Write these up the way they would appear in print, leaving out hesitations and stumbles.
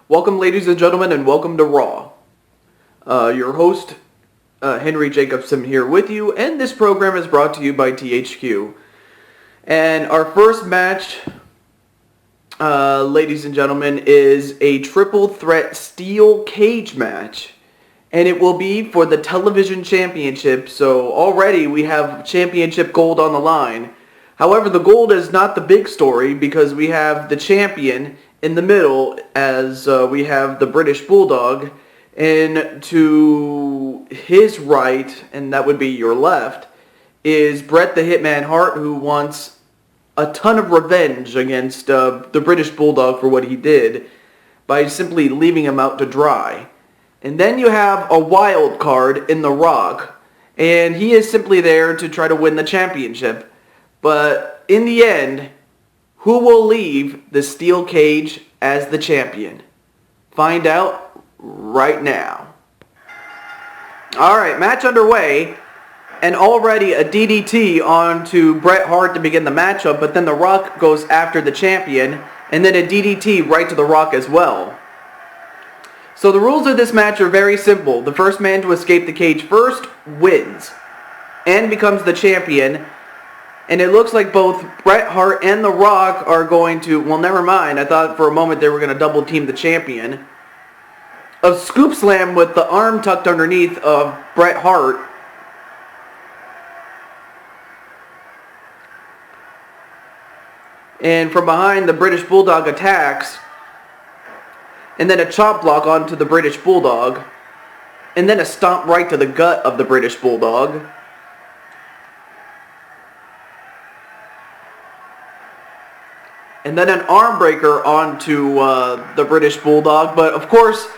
Welcome, ladies and gentlemen, and welcome to Raw. Your host, Henry Jacobson, here with you, and this program is brought to you by THQ. And our first match, ladies and gentlemen, is a triple threat steel cage match. And it will be for the television championship, so already we have championship gold on the line. However, the gold is not the big story because we have the champion in the middle as we have the British Bulldog, and to his right, and that would be your left, is Bret the Hitman Hart, who wants a ton of revenge against the British Bulldog for what he did by simply leaving him out to dry. And then you have a wild card in The Rock, and he is simply there to try to win the championship. But in the end, who will leave the steel cage as the champion? Find out right now. Alright, match underway. And already a DDT onto Bret Hart to begin the matchup, but then The Rock goes after the champion, and then a DDT right to The Rock as well. So the rules of this match are very simple. The first man to escape the cage first wins and becomes the champion. And it looks like both Bret Hart and The Rock are going to... Well, never mind. I thought for a moment they were going to double team the champion. A scoop slam with the arm tucked underneath of Bret Hart. And from behind, the British Bulldog attacks. And then a chop block onto the British Bulldog. And then a stomp right to the gut of the British Bulldog. And then an arm breaker onto the British Bulldog. But of course,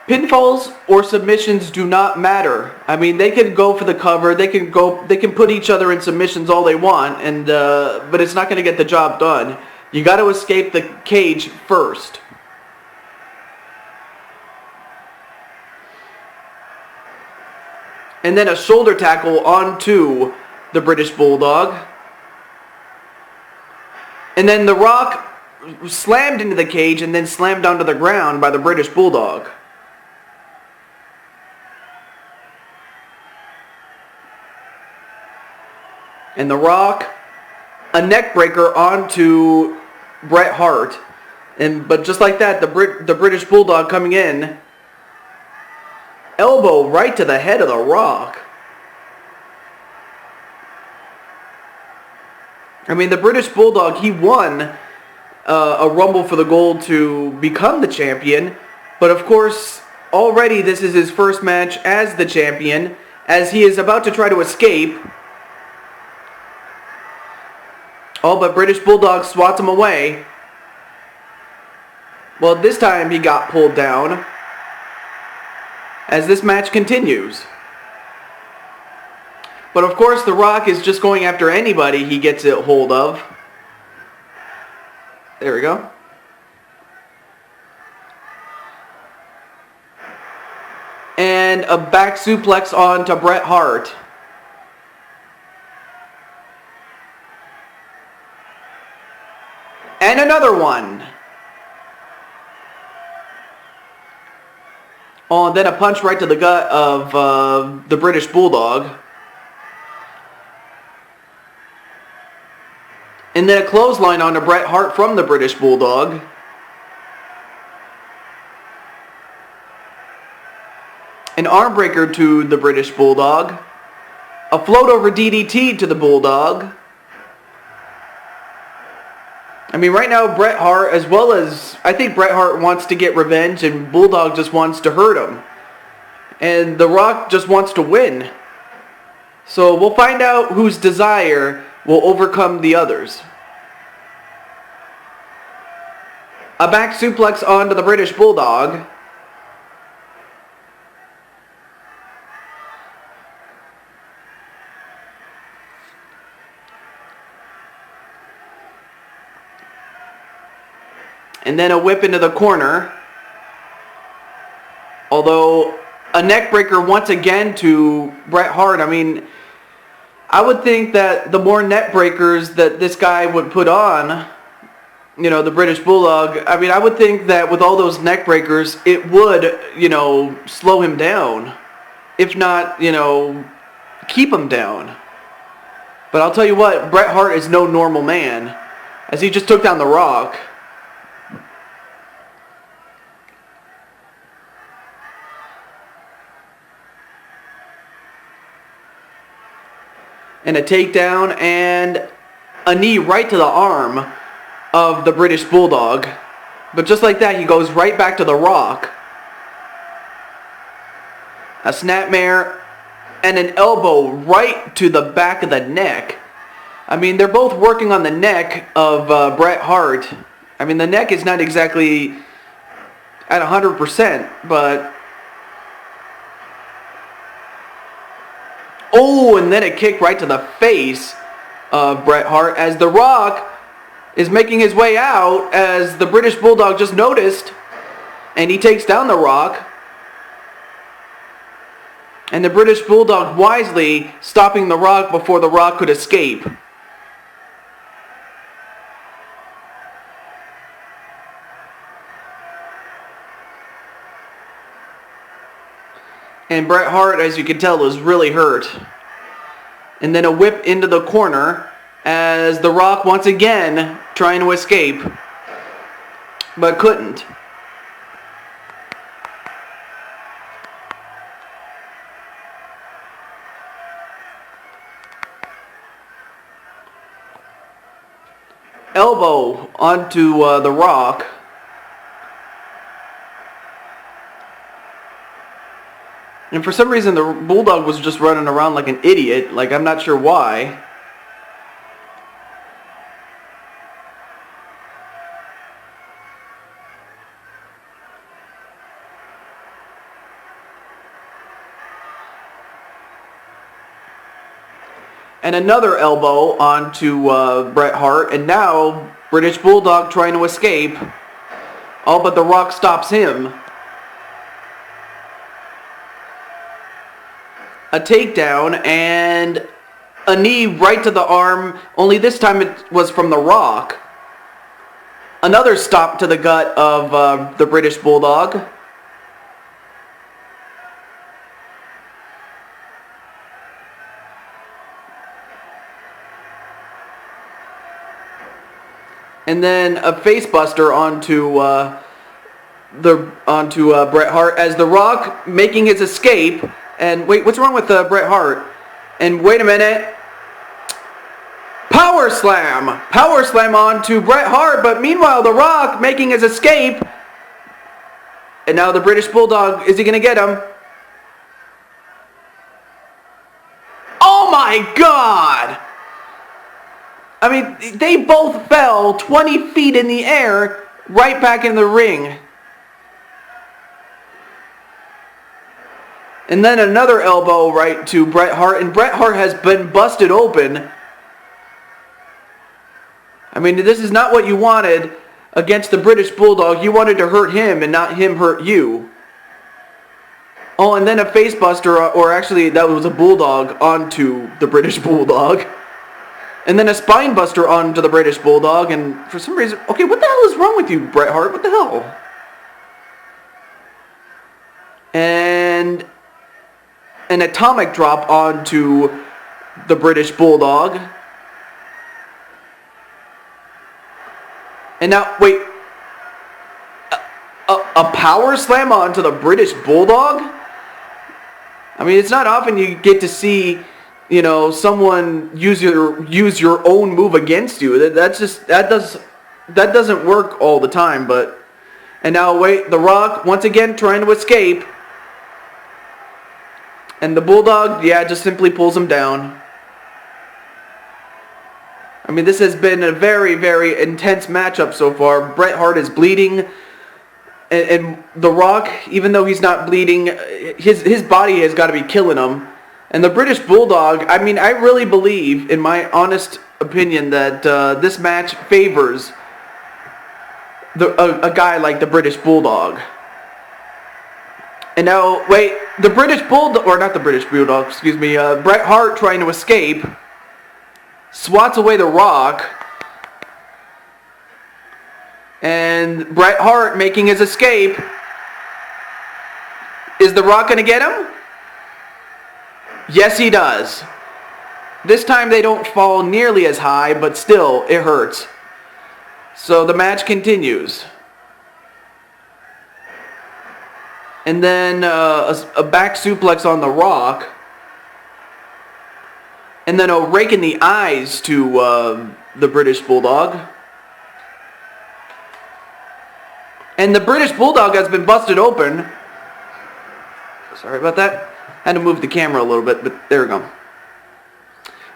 pinfalls or submissions do not matter. I mean, they can go for the cover. They can put each other in submissions all they want, and but it's not going to get the job done. You got to escape the cage first. And then a shoulder tackle onto the British Bulldog. And then The Rock slammed into the cage and then slammed onto the ground by the British Bulldog. And The Rock, a neck breaker onto Bret Hart. But just like that, the British Bulldog coming in, elbow right to the head of The Rock. I mean, the British Bulldog, he won a Rumble for the Gold to become the champion. But of course, already this is his first match as the champion, as he is about to try to escape. Oh, but British Bulldog swats him away. Well, this time he got pulled down as this match continues. But of course, The Rock is just going after anybody he gets a hold of. There we go. And a back suplex onto Bret Hart. And another one. Oh, and then a punch right to the gut of the British Bulldog. And then a clothesline onto Bret Hart from the British Bulldog. An arm breaker to the British Bulldog. A float over DDT to the Bulldog. I mean, right now, Bret Hart, as well as... I think Bret Hart wants to get revenge, and Bulldog just wants to hurt him. And The Rock just wants to win. So we'll find out whose desire will overcome the others. A back suplex onto the British Bulldog. And then a whip into the corner. Although a neck breaker once again to Bret Hart. I mean, I would think that the more neck breakers that this guy would put on, you know, the British Bulldog, I mean, I would think that with all those neck breakers, it would, you know, slow him down. If not, you know, keep him down. But I'll tell you what, Bret Hart is no normal man, as he just took down The Rock. And a takedown and a knee right to the arm of the British Bulldog. But just like that, he goes right back to The Rock. A snapmare and an elbow right to the back of the neck. I mean, they're both working on the neck of Bret Hart. I mean, the neck is not exactly at 100%, but... Oh, and then a kick right to the face of Bret Hart as The Rock is making his way out as the British Bulldog just noticed, and he takes down The Rock. And the British Bulldog wisely stopping The Rock before The Rock could escape. And Bret Hart, as you can tell, is really hurt. And then a whip into the corner as The Rock once again trying to escape, but couldn't. Elbow onto The Rock. And for some reason, the Bulldog was just running around like an idiot. Like, I'm not sure why. And another elbow onto Bret Hart. And now, British Bulldog trying to escape. All but The Rock stops him. A takedown and a knee right to the arm, only this time it was from The Rock. Another stop to the gut of the British Bulldog. And then a facebuster onto Bret Hart as The Rock making his escape. And wait, what's wrong with Bret Hart? And wait a minute. Power slam! Power slam on to Bret Hart, but meanwhile The Rock making his escape. And now the British Bulldog, is he going to get him? Oh my God! I mean, they both fell 20 feet in the air, right back in the ring. And then another elbow right to Bret Hart, and Bret Hart has been busted open. I mean, this is not what you wanted against the British Bulldog. You wanted to hurt him and not him hurt you. Oh, and then a facebuster, or actually that was a Bulldog, onto the British Bulldog. And then a spine buster onto the British Bulldog, and for some reason... Okay, what the hell is wrong with you, Bret Hart? What the hell? And an atomic drop onto the British Bulldog. And now, wait. A power slam onto the British Bulldog? I mean, it's not often you get to see, you know, someone use your own move against you. That doesn't work all the time, but... And now, wait, The Rock, once again, trying to escape. And the Bulldog, yeah, just simply pulls him down. I mean, this has been a very, very intense matchup so far. Bret Hart is bleeding. And The Rock, even though he's not bleeding, his body has got to be killing him. And the British Bulldog, I mean, I really believe, in my honest opinion, that this match favors a guy like the British Bulldog. And now, wait, the British Bulldog, or not the British Bulldog, excuse me, Bret Hart trying to escape, swats away The Rock. And Bret Hart making his escape. Is The Rock going to get him? Yes, he does. This time they don't fall nearly as high, but still, it hurts. So the match continues. And then a back suplex on The Rock. And then a rake in the eyes to the British Bulldog. And the British Bulldog has been busted open. Sorry about that. Had to move the camera a little bit, but there we go.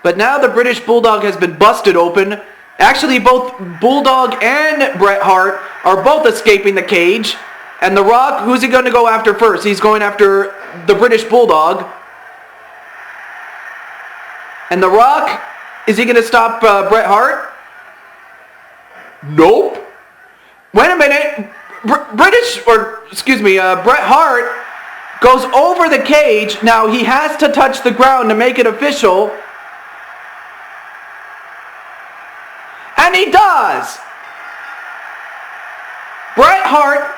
But now the British Bulldog has been busted open. Actually, both Bulldog and Bret Hart are both escaping the cage. And The Rock, who's he going to go after first? He's going after the British Bulldog. And The Rock, is he going to stop Bret Hart? Nope. Wait a minute. Bret Hart goes over the cage. Now he has to touch the ground to make it official. And he does. Bret Hart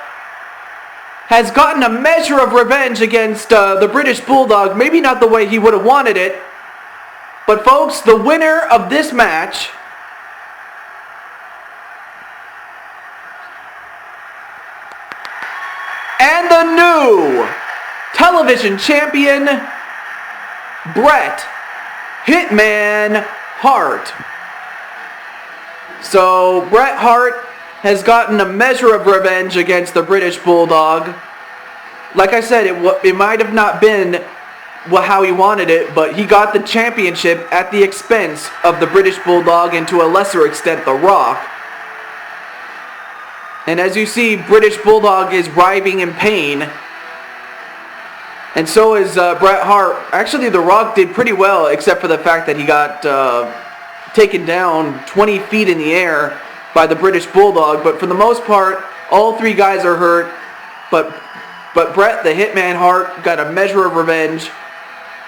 has gotten a measure of revenge against the British Bulldog. Maybe not the way he would have wanted it. But folks, the winner of this match and the new television champion, Bret Hitman Hart. So Bret Hart has gotten a measure of revenge against the British Bulldog. Like I said, it might have not been how he wanted it, but he got the championship at the expense of the British Bulldog and to a lesser extent The Rock. And as you see, British Bulldog is writhing in pain. And so is Bret Hart. Actually, The Rock did pretty well, except for the fact that he got taken down 20 feet in the air by the British Bulldog. But for the most part, all three guys are hurt. But Bret the Hitman Hart got a measure of revenge.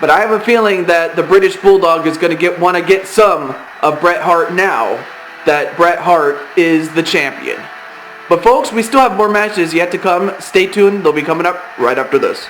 But I have a feeling that the British Bulldog is going to want to get some of Bret Hart now that Bret Hart is the champion. But folks, we still have more matches yet to come. Stay tuned. They'll be coming up right after this.